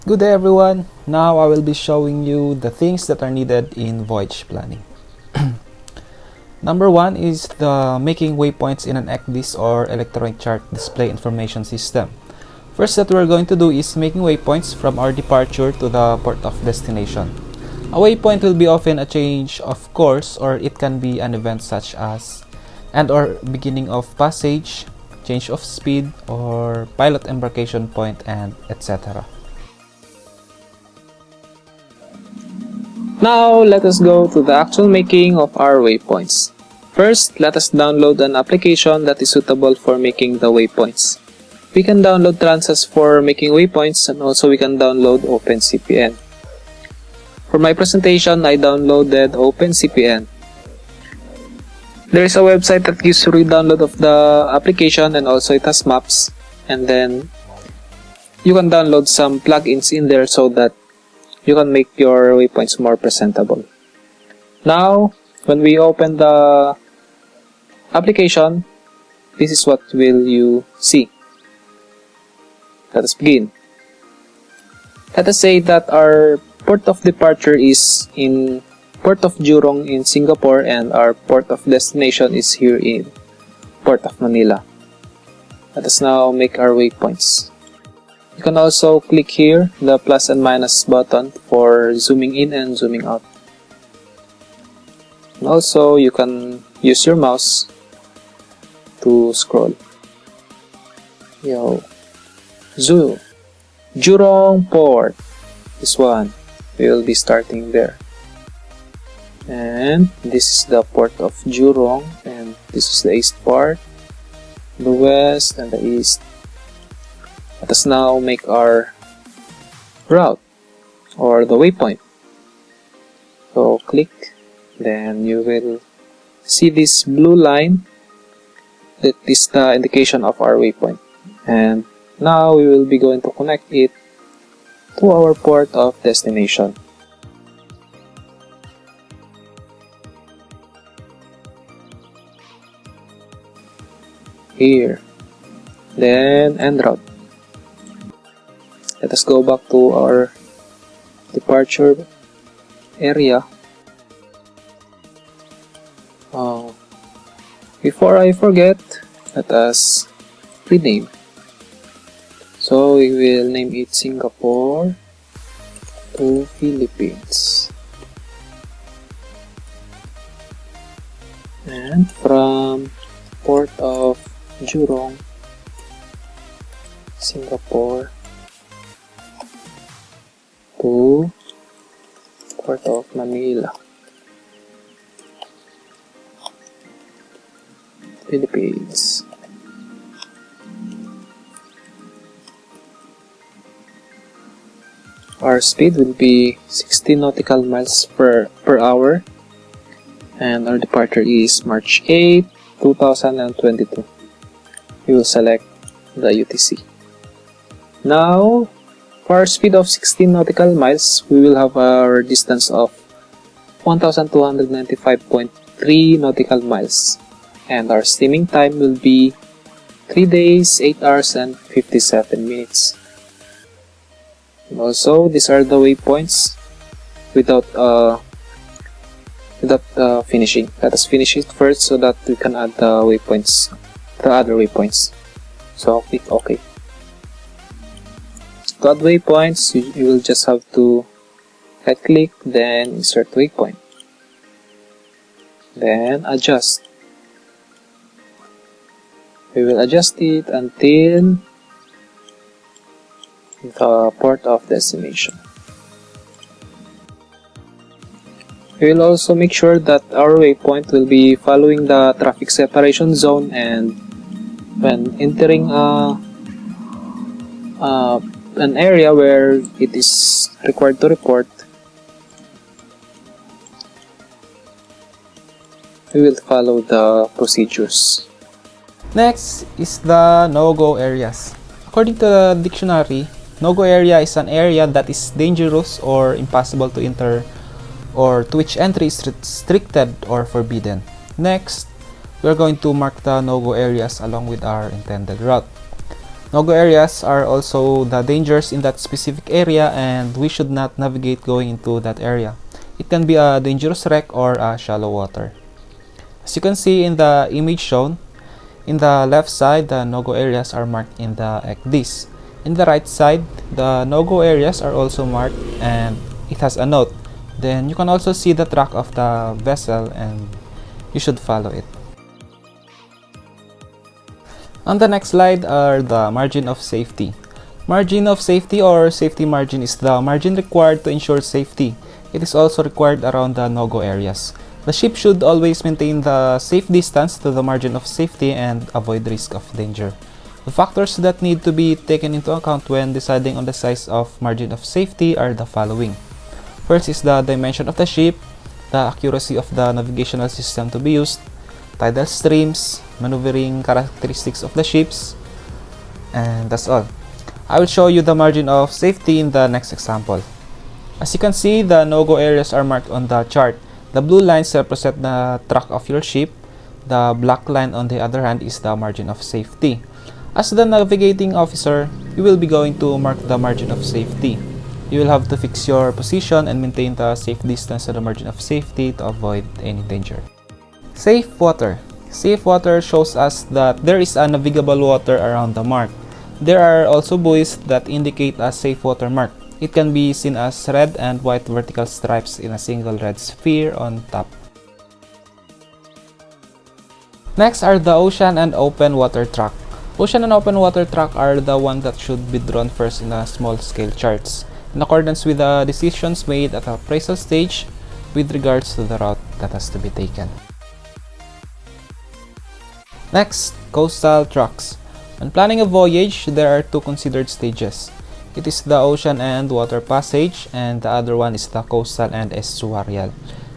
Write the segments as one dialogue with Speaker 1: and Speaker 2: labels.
Speaker 1: Good day everyone! Now I will be showing you the things that are needed in voyage planning. Number one is the making waypoints in an ECDIS or electronic chart display information system. First that we're going to do is making waypoints from our departure to the port of destination. A waypoint will be often a change of course, or it can be an event such as end or beginning of passage, change of speed, or pilot embarkation point, and etc.
Speaker 2: Now, let us go to the actual making of our waypoints. First, let us download an application that is suitable for making the waypoints. We can download Transas for making waypoints, and also we can download OpenCPN. For my presentation, I downloaded OpenCPN. There is a website that gives free download of the application, and also it has maps, and then you can download some plugins in there so that you can make your waypoints more presentable. Now, when we open the application, this is what will you see. Let us begin. Let us say that our port of departure is in Port of Jurong in Singapore, and our port of destination is here in Port of Manila. Let us now make our waypoints. You can also click here the plus and minus button for zooming in and zooming out. And also you can use your mouse to scroll. Zoom. Jurong Port. This one. We will be starting there. And this is the port of Jurong, and this is the east part, the west, and the east. Let us now make our route or the waypoint. So click, then you will see this blue line. That is the indication of our waypoint. And now we will be going to connect it to our port of destination. Here. Then end route. Let us go back to our departure area. Before I forget, let us rename. So we will name it Singapore to Philippines. And from Port of Jurong, Singapore, to Port of Manila, Philippines. Our speed will be 60 nautical miles per hour, and our departure is March 8, 2022. We will select the UTC. Now, for our speed of 16 nautical miles, we will have our distance of 1,295.3 nautical miles. And our steaming time will be 3 days, 8 hours, and 57 minutes. And also, these are the waypoints without finishing. Let us finish it first so that we can add the waypoints, the other waypoints. So click OK. To add waypoints, you will just have to right click, then insert waypoint, then adjust. We will adjust it until the port of destination. We will also make sure that our waypoint will be following the traffic separation zone, and when entering an area where it is required to report, we will follow the procedures.
Speaker 1: Next is the no-go areas. According to the dictionary, no-go area is an area that is dangerous or impossible to enter, or to which entry is restricted or forbidden. Next, we are going to mark the no-go areas along with our intended route. No-go areas are also the dangers in that specific area, and we should not navigate going into that area. It can be a dangerous wreck or a shallow water. As you can see in the image shown, in the left side, the no-go areas are marked in the XDs. In the right side, the no-go areas are also marked and it has a note. Then you can also see the track of the vessel and you should follow it. On the next slide are the margin of safety. Margin of safety or safety margin is the margin required to ensure safety. It is also required around the no-go areas. The ship should always maintain the safe distance to the margin of safety and avoid risk of danger. The factors that need to be taken into account when deciding on the size of margin of safety are the following. First is the dimension of the ship, the accuracy of the navigational system to be used, tidal streams, maneuvering characteristics of the ships, and that's all. I will show you the margin of safety in the next example. As you can see, the no-go areas are marked on the chart. The blue lines represent the track of your ship. The black line on the other hand is the margin of safety. As the navigating officer, you will be going to mark the margin of safety. You will have to fix your position and maintain the safe distance to the margin of safety to avoid any danger. Safe water. Safe water shows us that there is a navigable water around the mark. There are also buoys that indicate a safe water mark. It can be seen as red and white vertical stripes in a single red sphere on top. Next are the ocean and open water track. Ocean and open water track are the ones that should be drawn first in a small scale charts, in accordance with the decisions made at the appraisal stage with regards to the route that has to be taken. Next, coastal tracks. When planning a voyage, there are two considered stages. It is the ocean and water passage, and the other one is the coastal and estuarial.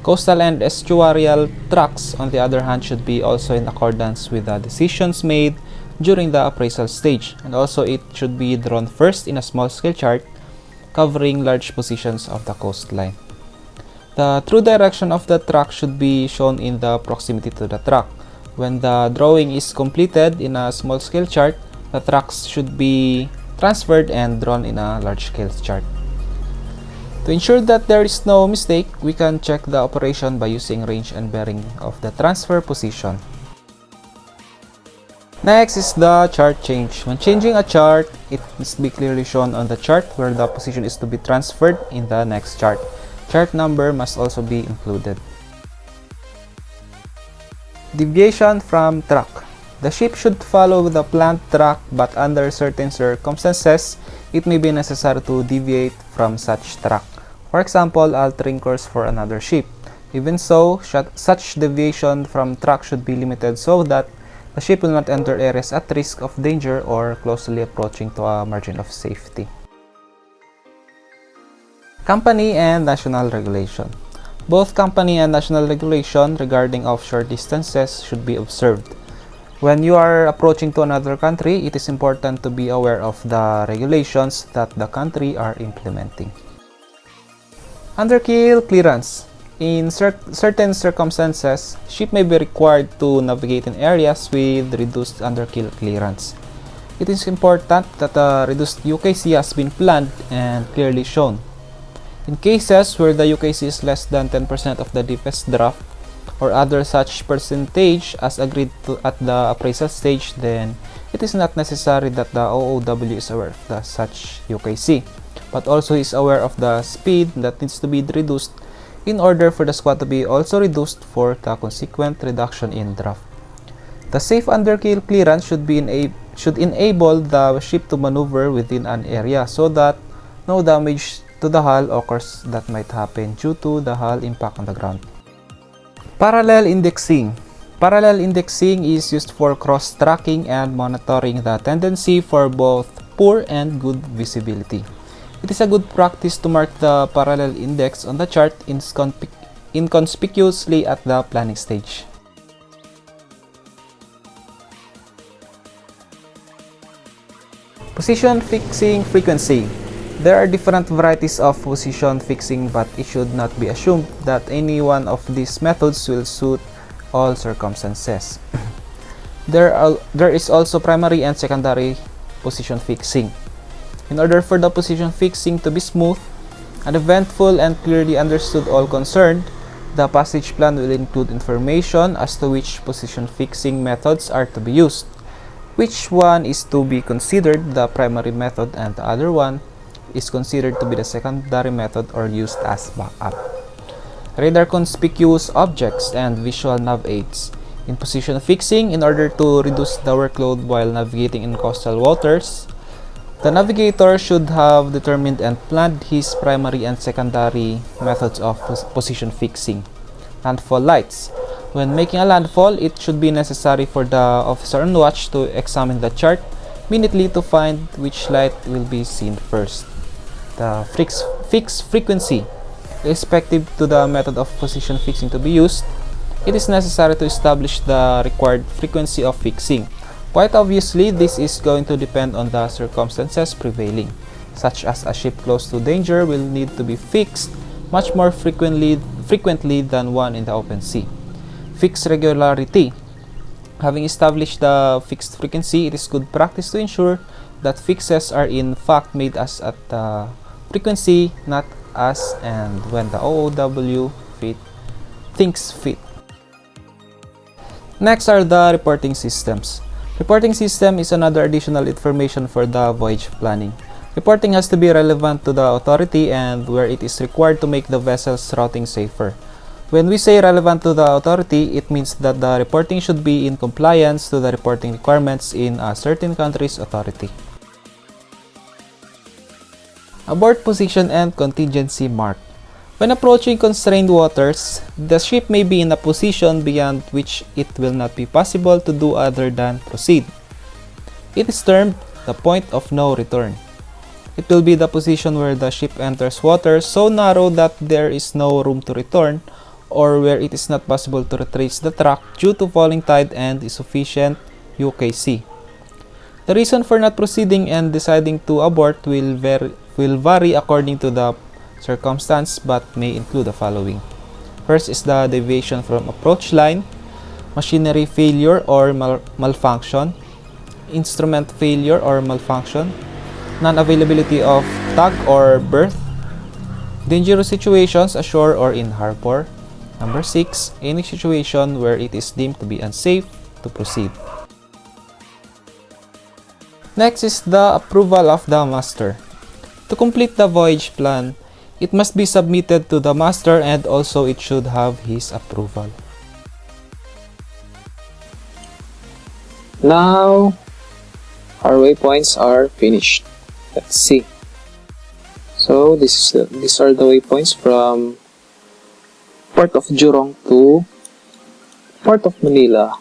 Speaker 1: Coastal and estuarial tracks, on the other hand, should be also in accordance with the decisions made during the appraisal stage, and also it should be drawn first in a small scale chart covering large positions of the coastline. The true direction of the track should be shown in the proximity to the track. When the drawing is completed in a small scale chart, the tracks should be transferred and drawn in a large scale chart. To ensure that there is no mistake, we can check the operation by using range and bearing of the transfer position. Next is the chart change. When changing a chart, it must be clearly shown on the chart where the position is to be transferred in the next chart. Chart number must also be included. Deviation from track. The ship should follow the planned track, but under certain circumstances, it may be necessary to deviate from such track. For example, altering course for another ship. Even so, such deviation from track should be limited so that the ship will not enter areas at risk of danger or closely approaching to a margin of safety. Company and national regulation. Both company and national regulation regarding offshore distances should be observed. When you are approaching to another country, it is important to be aware of the regulations that the country are implementing. Underkill clearance. In certain circumstances, ship may be required to navigate in areas with reduced underkill clearance. It is important that a reduced UKC has been planned and clearly shown. In cases where the UKC is less than 10% of the deepest draft, or other such percentage as agreed to at the appraisal stage, then it is not necessary that the OOW is aware of the such UKC, but also is aware of the speed that needs to be reduced in order for the squad to be also reduced for the consequent reduction in draft. The safe underkill clearance should enable the ship to maneuver within an area so that no damage to the hull occurs that might happen due to the hull impact on the ground. Parallel indexing. Parallel indexing is used for cross-tracking and monitoring the tendency for both poor and good visibility. It is a good practice to mark the parallel index on the chart inconspicuously at the planning stage. Position fixing frequency. There are different varieties of position fixing, but it should not be assumed that any one of these methods will suit all circumstances. There is also primary and secondary position fixing. In order for the position fixing to be smooth, uneventful, and clearly understood all concerned, the passage plan will include information as to which position fixing methods are to be used, which one is to be considered the primary method and the other one is considered to be the secondary method or used as backup. Radar conspicuous objects and visual nav aids. In position fixing, in order to reduce the workload while navigating in coastal waters, the navigator should have determined and planned his primary and secondary methods of position fixing. Landfall lights. When making a landfall, it should be necessary for the officer on watch to examine the chart minutely to find which light will be seen first. The fixed frequency. Respective to the method of position fixing to be used, it is necessary to establish the required frequency of fixing. Quite obviously, this is going to depend on the circumstances prevailing, such as a ship close to danger will need to be fixed much more frequently than one in the open sea. Fixed regularity. Having established the fixed frequency, it is good practice to ensure that fixes are in fact made as at the frequency, not as and when the OOW thinks fit. Next are the reporting systems. Reporting system is another additional information for the voyage planning. Reporting has to be relevant to the authority and where it is required to make the vessel's routing safer. When we say relevant to the authority, it means that the reporting should be in compliance to the reporting requirements in a certain country's authority. Abort position and contingency mark. When approaching constrained waters, the ship may be in a position beyond which it will not be possible to do other than proceed. It is termed the point of no return. It will be the position where the ship enters water so narrow that there is no room to return, or where it is not possible to retrace the track due to falling tide and insufficient UKC. The reason for not proceeding and deciding to abort will vary according to the circumstance but may include the following. First is the deviation from approach line, machinery failure or malfunction, instrument failure or malfunction, non-availability of tug or berth, dangerous situations ashore or in harbor. Number 6, any situation where it is deemed to be unsafe to proceed. Next is the approval of the master. To complete the voyage plan, it must be submitted to the master and also it should have his approval.
Speaker 2: Now, our waypoints are finished. Let's see. So, these are the waypoints from Port of Jurong to Port of Manila.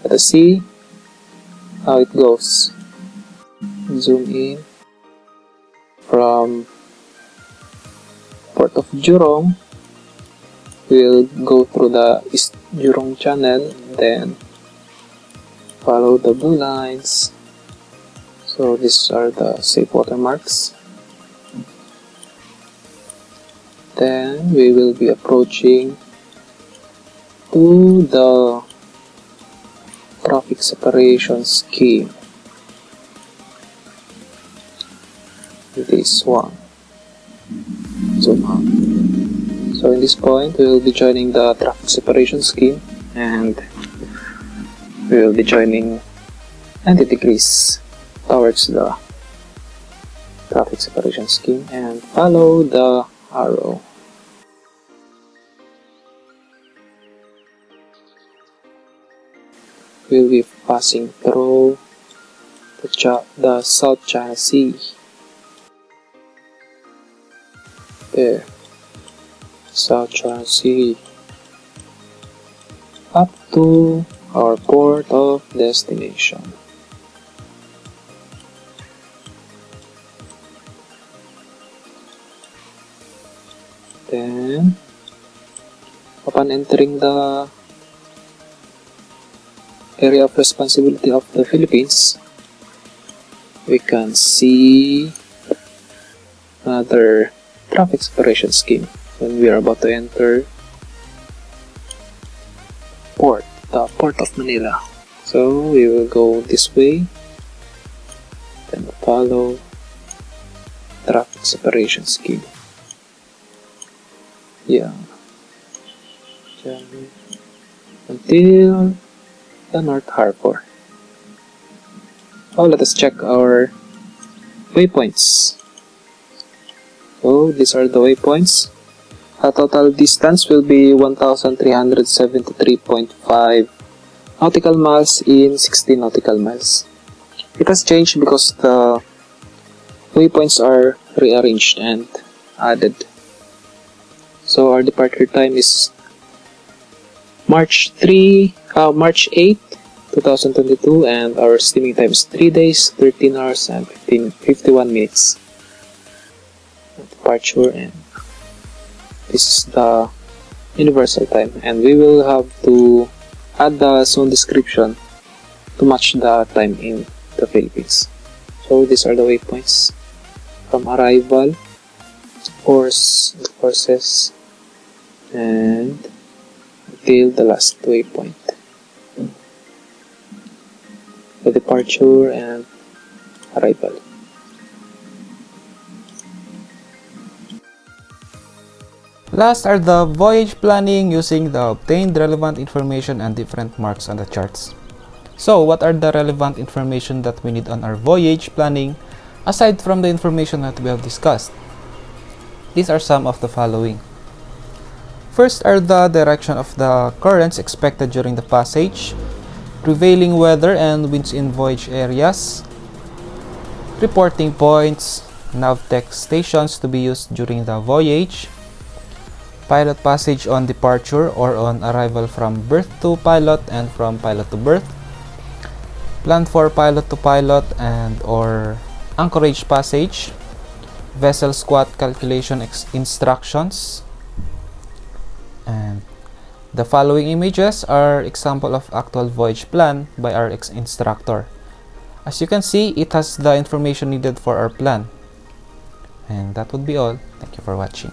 Speaker 2: Let us see how it goes. Zoom in. From Port of Jurong, we'll go through the East Jurong Channel, then follow the blue lines. So these are the safe water marks. Then we will be approaching to the traffic separation scheme. This one. Zoom out. So in this point, we will be joining the traffic separation scheme and we will be joining 90 degrees towards the traffic separation scheme and follow the arrow. We'll be passing through the South China Sea. There, South China Sea, up to our port of destination. Then, upon entering the area of responsibility of the Philippines, we can see another traffic separation scheme when we are about to enter the Port of Manila. So we will go this way, then follow traffic separation scheme. Yeah. Until the North Harbor. Oh, let us check our waypoints. So these are the waypoints. The total distance will be 1,373.5 nautical miles in 60 nautical miles. It has changed because the waypoints are rearranged and added. So our departure time is March 8, 2022, and our steaming time is 3 days, 13 hours, and 51 minutes. Departure, and this is the universal time, and we will have to add the zone description to match the time in the Philippines. So these are the waypoints from arrival, courses, and until the last waypoint, the departure and arrival.
Speaker 1: Last are the voyage planning using the obtained relevant information and different marks on the charts. So, what are the relevant information that we need on our voyage planning aside from the information that we have discussed? These are some of the following. First are the direction of the currents expected during the passage, prevailing weather and winds in voyage areas, reporting points, navtech stations to be used during the voyage, pilot passage on departure or on arrival from berth to pilot and from pilot to berth, plan for pilot to pilot and or anchorage passage, vessel squat calculation instructions, and the following images are example of actual voyage plan by our instructor. As you can see, it has the information needed for our plan. And that would be all. Thank you for watching.